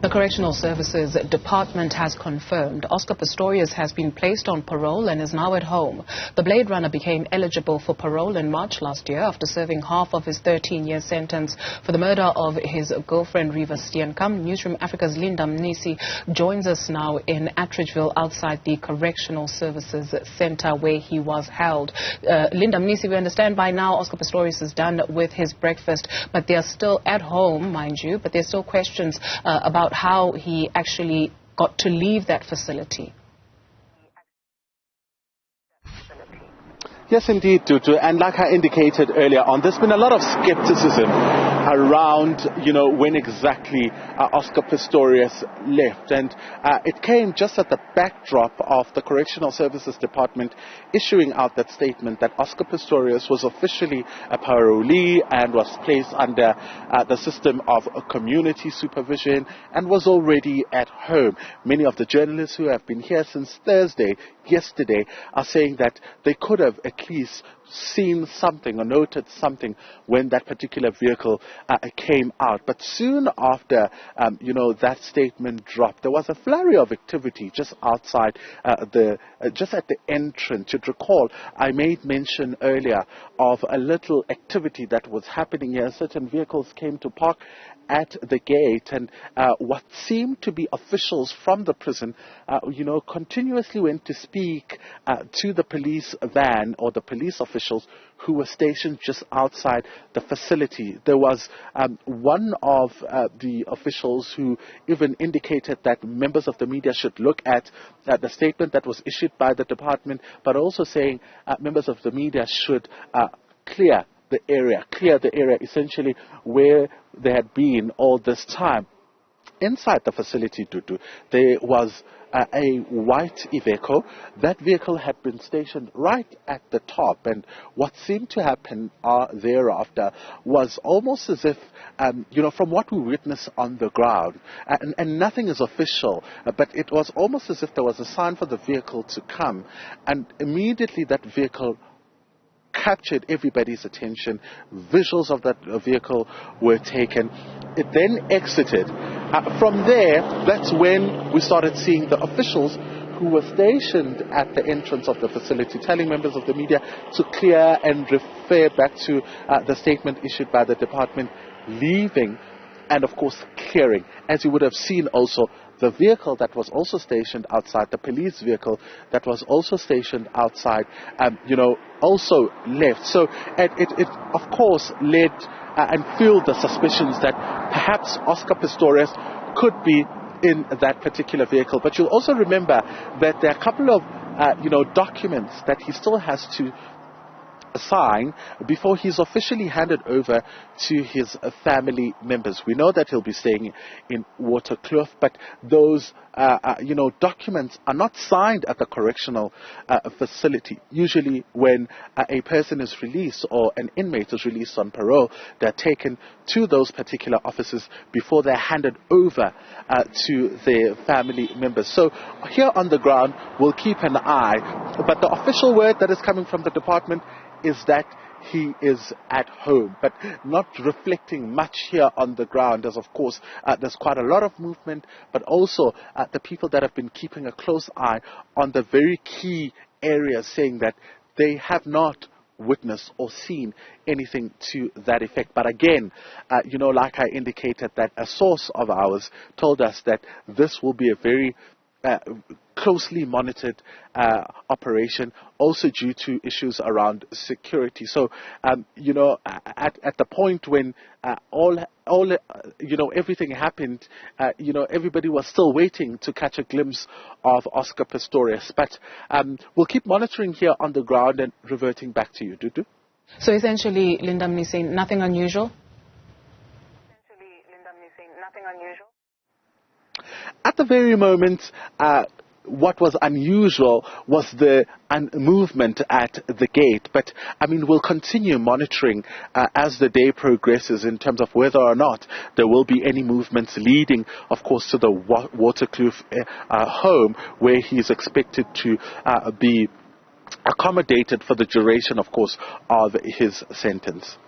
The Correctional Services Department has confirmed Oscar Pistorius has been placed on parole and is now at home. The Blade Runner became eligible for parole in March last year after serving half of his 13-year sentence for the murder of his girlfriend Reeva Steenkamp. Newzroom Afrika's Mnisi joins us now in Attridgeville outside the Correctional Services Center where he was held. Mnisi, we understand by now Oscar Pistorius is done with his breakfast, but they are still at home, mind you, but there's still questions about how he actually got to leave that facility. Yes, indeed, Tutu. And like I indicated earlier on, there's been a lot of skepticism around, when exactly Oscar Pistorius left. And it came just at the backdrop of the Correctional Services Department issuing out that statement that Oscar Pistorius was officially a parolee and was placed under the system of community supervision and was already at home. Many of the journalists who have been here since yesterday, are saying that they could have at least seen something or noted something when that particular vehicle came out. But soon after, that statement dropped, there was a flurry of activity just outside just at the entrance. You'd recall I made mention earlier of a little activity that was happening here. Certain vehicles came to park at the gate, and what seemed to be officials from the prison, continuously went to speak to the police van or the police officials who were stationed just outside the facility. There was one of the officials who even indicated that members of the media should look at the statement that was issued by the department, but also saying members of the media should clear the area essentially where they had been all this time. Inside the facility, Tutu, there was a white Iveco. That vehicle had been stationed right at the top, and what seemed to happen thereafter was almost as if, from what we witnessed on the ground, and nothing is official, but it was almost as if there was a sign for the vehicle to come, and immediately that vehicle captured everybody's attention. Visuals of that vehicle were taken. It then exited. From there, that's when we started seeing the officials who were stationed at the entrance of the facility telling members of the media to clear and refer back to the statement issued by the department, leaving and of course clearing. As you would have seen also, the vehicle that was also stationed outside, the police vehicle that was also stationed outside, also left. So it of course led and fueled the suspicions that perhaps Oscar Pistorius could be in that particular vehicle. But you'll also remember that there are a couple of documents that he still has to sign before he's officially handed over to his family members. We know that he'll be staying in Waterkloof, but those documents are not signed at the correctional facility. Usually when a person is released or an inmate is released on parole, they're taken to those particular offices before they're handed over to their family members. So here on the ground, we'll keep an eye, but the official word that is coming from the department is that he is at home, but not reflecting much here on the ground, as of course there's quite a lot of movement, but also the people that have been keeping a close eye on the very key areas saying that they have not witnessed or seen anything to that effect. But again, like I indicated, that a source of ours told us that this will be a very closely monitored operation, also due to issues around security. So, at the point when everything happened, everybody was still waiting to catch a glimpse of Oscar Pistorius. But we'll keep monitoring here on the ground and reverting back to you, Dudu. So essentially, Mnisi, nothing unusual? At the very moment, what was unusual was the movement at the gate. But, we'll continue monitoring as the day progresses in terms of whether or not there will be any movements leading, of course, to the Waterkloof home, where he is expected to be accommodated for the duration, of course, of his sentence.